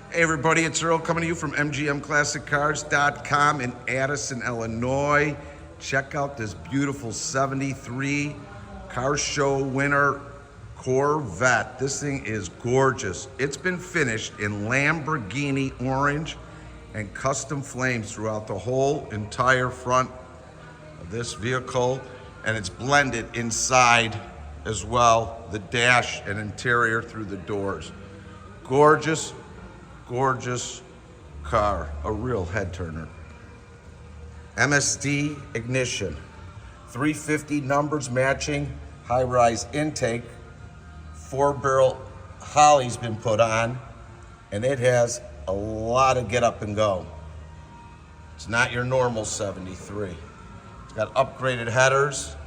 Hey everybody, it's Earl coming to you from MGM Classic Cars.com in Addison, Illinois. Check out this beautiful 73 car show winner Corvette. This thing is gorgeous. It's been finished in Lamborghini orange and custom flames throughout the whole entire front of this vehicle, and it's blended inside as well, the dash and interior through the doors. Gorgeous, gorgeous car, a real head turner. MSD ignition, 350 numbers matching, high-rise intake, 4-barrel Holley's been put on, and it has a lot of get up and go. It's not your normal 73. It's got upgraded headers.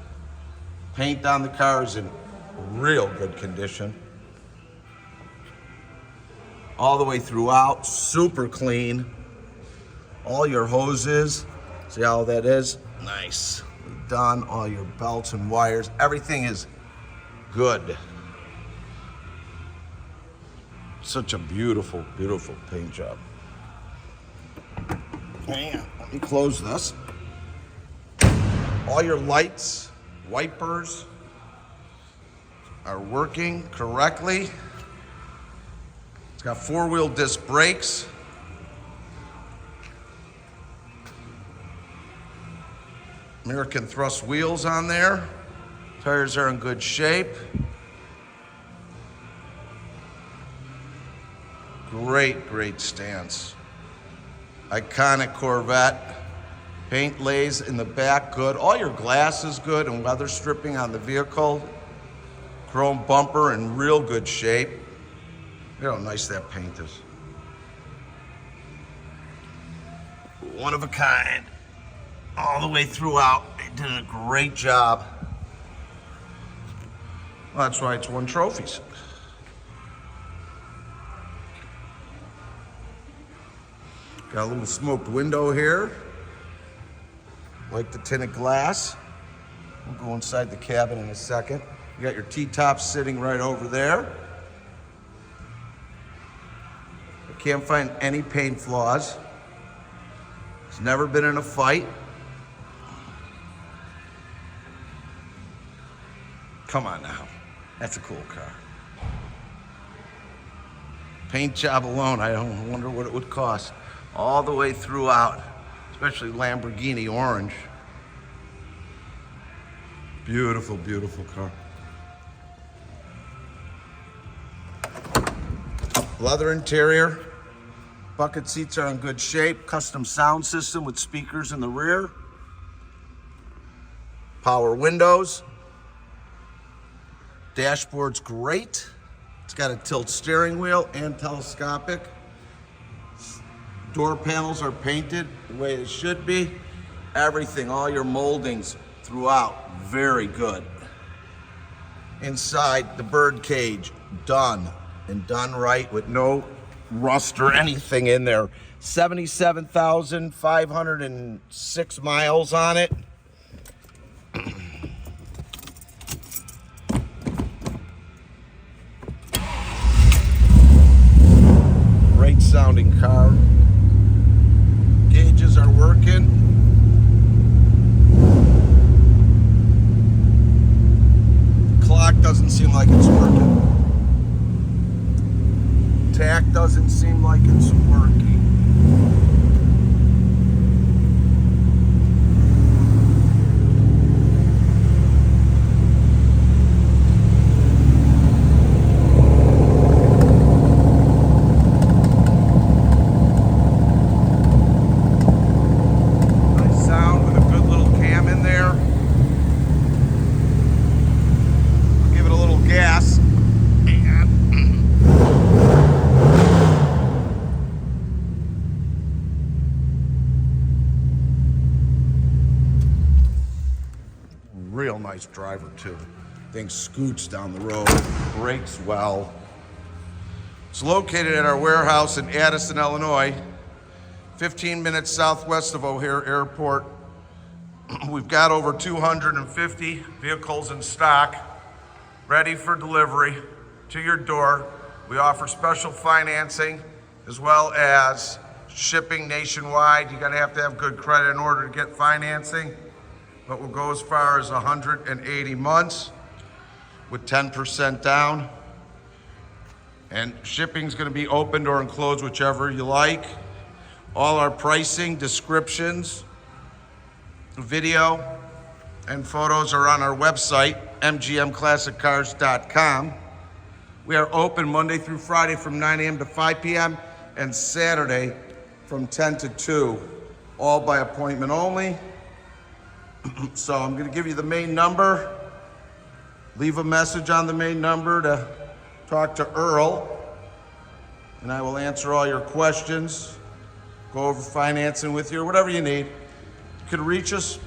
Paint on the car is in real good condition. All the way throughout, super clean. All your hoses, see how that is? Nice. Done, all your belts and wires, everything is good. Such a beautiful, beautiful paint job. Hang on, let me close this. All your lights, wipers are working correctly. It's got 4-wheel disc brakes. American thrust wheels on there. Tires are in good shape. Great, great stance. Iconic Corvette. Paint lays in the back good. All your glass is good and weather stripping on the vehicle. Chrome bumper in real good shape. Look how nice that paint is. One of a kind. All the way throughout. They did a great job. Well, that's why it's won trophies. Got a little smoked window here. Like the tinted glass. We'll go inside the cabin in a second. You got your T-tops sitting right over there. I can't find any paint flaws. It's never been in a fight. Come on now, that's a cool car. Paint job alone, I wonder what it would cost. All the way throughout, especially Lamborghini orange. Beautiful, beautiful car. Leather interior, bucket seats are in good shape, custom sound system with speakers in the rear, power windows, dashboard's great. It's got a tilt steering wheel and telescopic. Door panels are painted the way it should be. Everything, all your moldings throughout, very good. Inside, the bird cage, done. And done right with no rust or anything in there. 77,506 miles on it. Great sounding car. Gauges are working. Clock doesn't seem like it's working. Tack doesn't seem like it's working. Nice sound with a good little cam in there. I'll give it a little gas. Real nice driver too. Thing scoots down the road, brakes well. It's located at our warehouse in Addison, Illinois, 15 minutes southwest of O'Hare Airport. We've got over 250 vehicles in stock, ready for delivery to your door. We offer special financing as well as shipping nationwide. You gotta have to have good credit in order to get financing, but we'll go as far as 180 months with 10% down. And shipping's gonna be opened or enclosed, whichever you like. All our pricing, descriptions, video, and photos are on our website, mgmclassiccars.com. We are open Monday through Friday from 9 a.m. to 5 p.m. and Saturday from 10 to 2, all by appointment only. So I'm gonna give you the main number. Leave a message on the main number to talk to Earl, and I will answer all your questions, go over financing with you, or whatever you need. You can reach us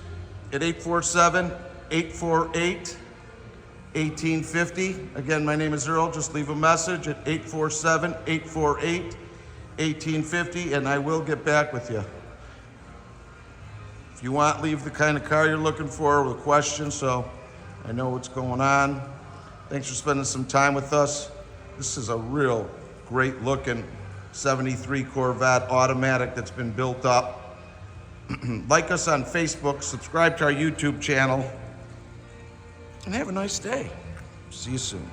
at 847-848-1850. Again, my name is Earl. Just leave a message at 847-848-1850, and I will get back with you. If you want, leave the kind of car you're looking for with a question so I know what's going on. Thanks for spending some time with us. This is a real great looking 73 Corvette automatic that's been built up. Like us on Facebook, subscribe to our YouTube channel, and have a nice day. See you soon.